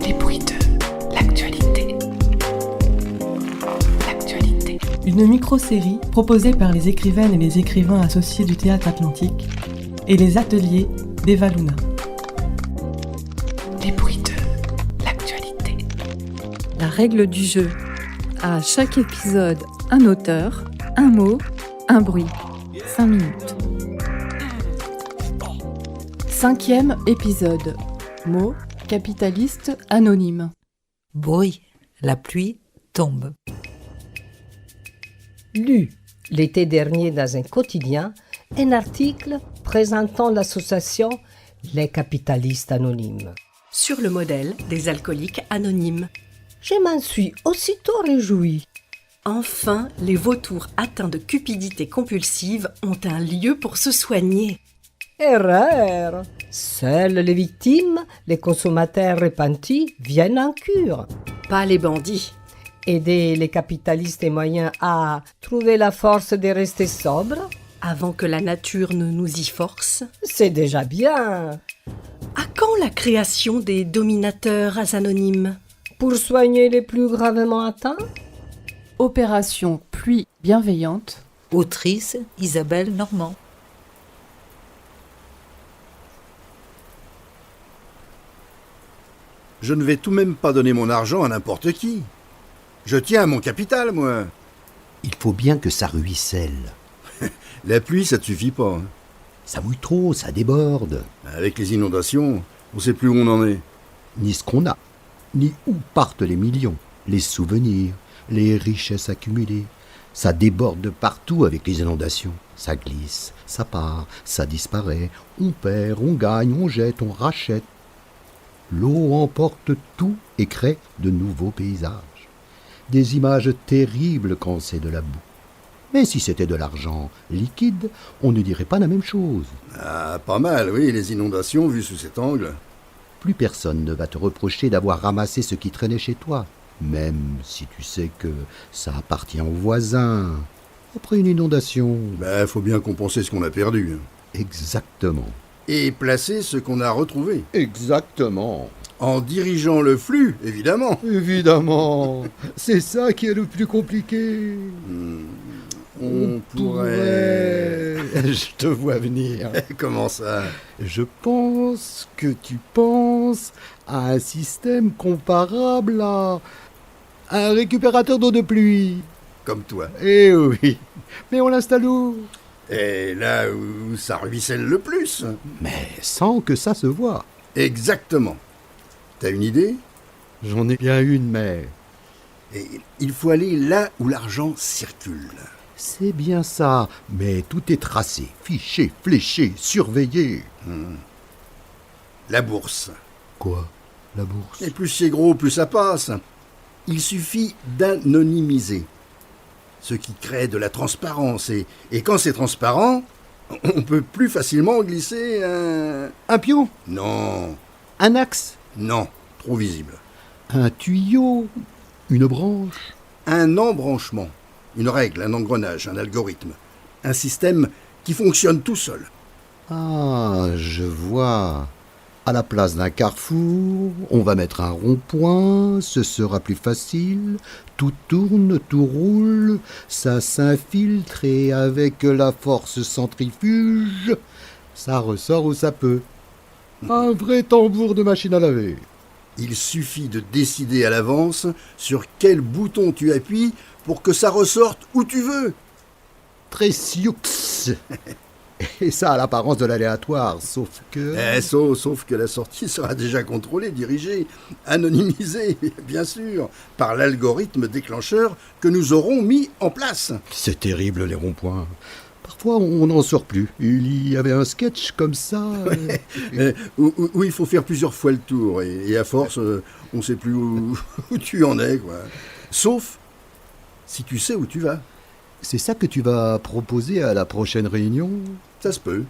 Les bruits de l'actualité. Une micro-série proposée par les écrivaines et les écrivains associés du Théâtre Atlantique et les ateliers d'Eva Luna. Les bruits de l'actualité. La règle du jeu. À chaque épisode, un auteur, un mot, un bruit. 5 minutes. 5e épisode. Mot, capitaliste anonyme. Bruit, la pluie tombe. Lu l'été dernier dans un quotidien un article présentant l'association Les Capitalistes Anonymes. Sur le modèle des alcooliques anonymes. Je m'en suis aussitôt réjouie. Enfin, les vautours atteints de cupidité compulsive ont un lieu pour se soigner. Erreur! Seules les victimes, les consommateurs repentis viennent en cure. Pas les bandits. Aider les capitalistes et moyens à trouver la force de rester sobres, Avant que la nature ne nous y force. c'est déjà bien. À quand la création des dominateurs anonymes? Pour soigner les plus gravement atteints, Opération pluie bienveillante. Autrice Isabelle Normand. Je ne vais tout de même pas donner mon argent à n'importe qui. Je tiens à mon capital, moi. Il faut bien que ça ruisselle. La pluie, ça ne suffit pas. Hein. Ça mouille trop, ça déborde. Avec les inondations, on ne sait plus où on en est. Ni ce qu'on a, ni où partent les millions, les souvenirs, les richesses accumulées. Ça déborde de partout avec les inondations. Ça glisse, ça part, ça disparaît. On perd, on gagne, on jette, on rachète. L'eau emporte tout et crée de nouveaux paysages. Des images terribles quand c'est de la boue. Mais si c'était de l'argent liquide, on ne dirait pas la même chose. Ah, pas mal, oui, les inondations vues sous cet angle. Plus personne ne va te reprocher d'avoir ramassé ce qui traînait chez toi, même si tu sais que ça appartient aux voisins. Après une inondation, Faut bien compenser ce qu'on a perdu. exactement. Et placer ce qu'on a retrouvé. Exactement. En dirigeant le flux, évidemment. Évidemment. C'est ça qui est le plus compliqué. On pourrait... Je te vois venir. Comment ça? Je pense que tu penses à un système comparable à un récupérateur d'eau de pluie. Comme toi. Eh oui. Mais on l'installe où? Et là où ça ruisselle le plus. Mais sans que ça se voie. Exactement. T'as une idée? J'en ai bien une, mais... Et il faut aller là où l'argent circule. C'est bien ça, mais tout est tracé, fiché, fléché, surveillé. La bourse. Quoi? La bourse? Et plus c'est gros, plus ça passe. Il suffit d'anonymiser. Ce qui crée de la transparence. Et quand c'est transparent, on peut plus facilement glisser un... Un pion? Non, Un axe? non, trop visible. Un tuyau? Une branche? Un embranchement, une règle, un engrenage, un algorithme. Un système qui fonctionne tout seul. Ah, je vois. À la place d'un carrefour, on va mettre un rond-point, ce sera plus facile. Tout tourne, tout roule, ça s'infiltre et avec la force centrifuge, ça ressort où ça peut. Un vrai tambour de machine à laver. Il suffit de décider à l'avance sur quel bouton tu appuies pour que ça ressorte où tu veux. Tressiux. Et ça a l'apparence de l'aléatoire, sauf que... Sauf que la sortie sera déjà contrôlée, dirigée, anonymisée, bien sûr, par l'algorithme déclencheur que nous aurons mis en place. C'est terrible, les ronds-points. Parfois, on n'en sort plus. Il y avait un sketch comme ça. Où il faut faire plusieurs fois le tour, et à force, on ne sait plus où tu en es, quoi. Sauf si tu sais où tu vas. C'est ça que tu vas proposer à la prochaine réunion? Ça se peut.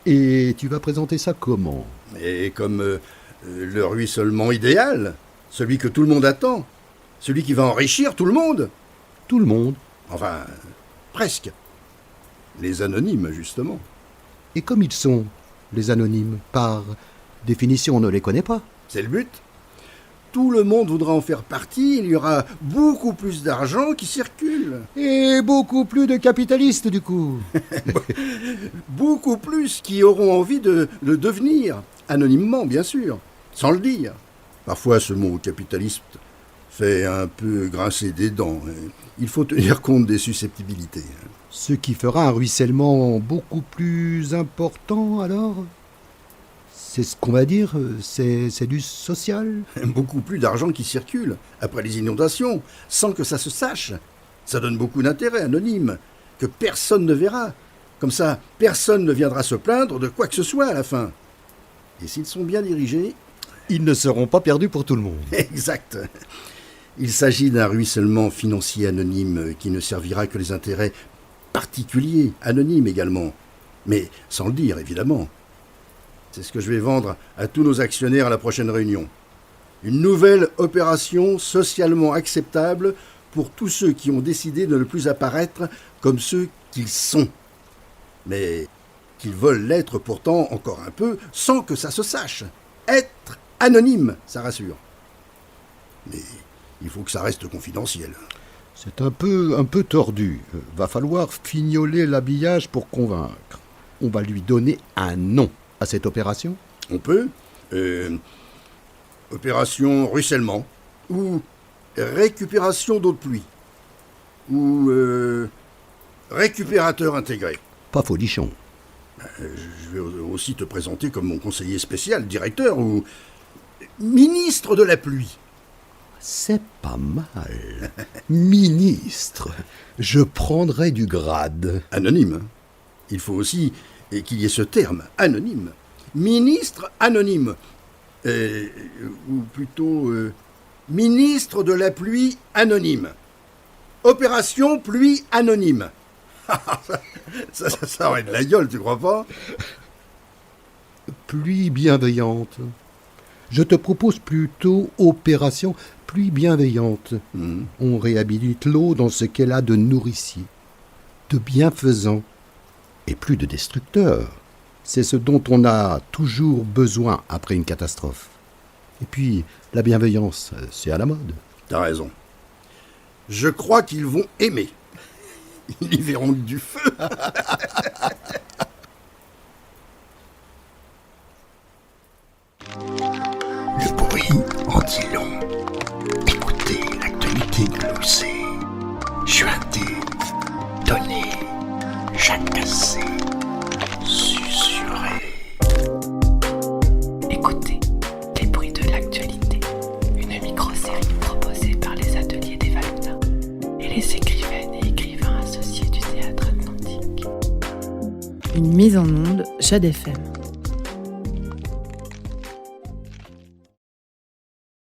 Et tu vas présenter ça comment? Et comme le ruissellement idéal, celui que tout le monde attend, celui qui va enrichir tout le monde. Tout le monde. Enfin, presque. Les anonymes, justement. Et comme ils sont, les anonymes, par Définition, on ne les connaît pas. C'est le but. Tout le monde voudra en faire partie, il y aura beaucoup plus d'argent qui circule. Et beaucoup plus de capitalistes, du coup. Beaucoup plus qui auront envie de le devenir, anonymement bien sûr, sans le dire. Parfois ce mot capitaliste fait un peu grincer des dents. Il faut tenir compte des susceptibilités. Ce qui fera un ruissellement beaucoup plus important, alors? C'est ce qu'on va dire, c'est du social? Beaucoup plus d'argent qui circule après les inondations, sans que ça se sache. Ça donne beaucoup d'intérêt anonyme, que personne ne verra. Comme ça, personne ne viendra se plaindre de quoi que ce soit à la fin. Et s'ils sont bien dirigés... Ils ne seront pas perdus pour tout le monde. Exact. Il s'agit d'un ruissellement financier anonyme qui ne servira que les intérêts particuliers, anonymes également. Mais sans le dire, évidemment. C'est ce que je vais vendre à tous nos actionnaires à la prochaine réunion. Une nouvelle opération socialement acceptable pour tous ceux qui ont décidé de ne plus apparaître comme ceux qu'ils sont. Mais qu'ils veulent l'être pourtant encore un peu sans que ça se sache. Être anonyme, ça rassure. Mais il faut que ça reste confidentiel. C'est un peu tordu. Va falloir fignoler l'habillage pour convaincre. On va lui donner un nom à cette opération. On peut. Opération ruissellement. Ou récupération d'eau de pluie. Ou récupérateur intégré. Pas folichon. Je vais aussi te présenter comme mon conseiller spécial, directeur ou ministre de la pluie. C'est pas mal. Ministre. Je prendrai du grade. Anonyme. Il faut aussi qu'il y ait ce terme, anonyme. Ministre anonyme. Ou plutôt ministre de la pluie anonyme. Opération pluie anonyme. ça aurait de la gueule, tu crois pas? Pluie bienveillante. Je te propose plutôt opération pluie bienveillante. On réhabilite l'eau dans ce qu'elle a de nourricier, de bienfaisant, et plus de destructeur. C'est ce dont on a toujours besoin après une catastrophe. Et puis, la bienveillance, c'est à la mode. T'as raison. Je crois qu'ils vont aimer. Ils y verront du feu. Le bruit en dit long. Écoutez l'actualité glossée. Chuinté, donné, jacassé, susurré. Écoutez les bruits de l'actualité. Une micro-série proposée par les ateliers des Valuna et les écrivaines et écrivains associés du Théâtre Atlantique. Une mise en onde Jade FM.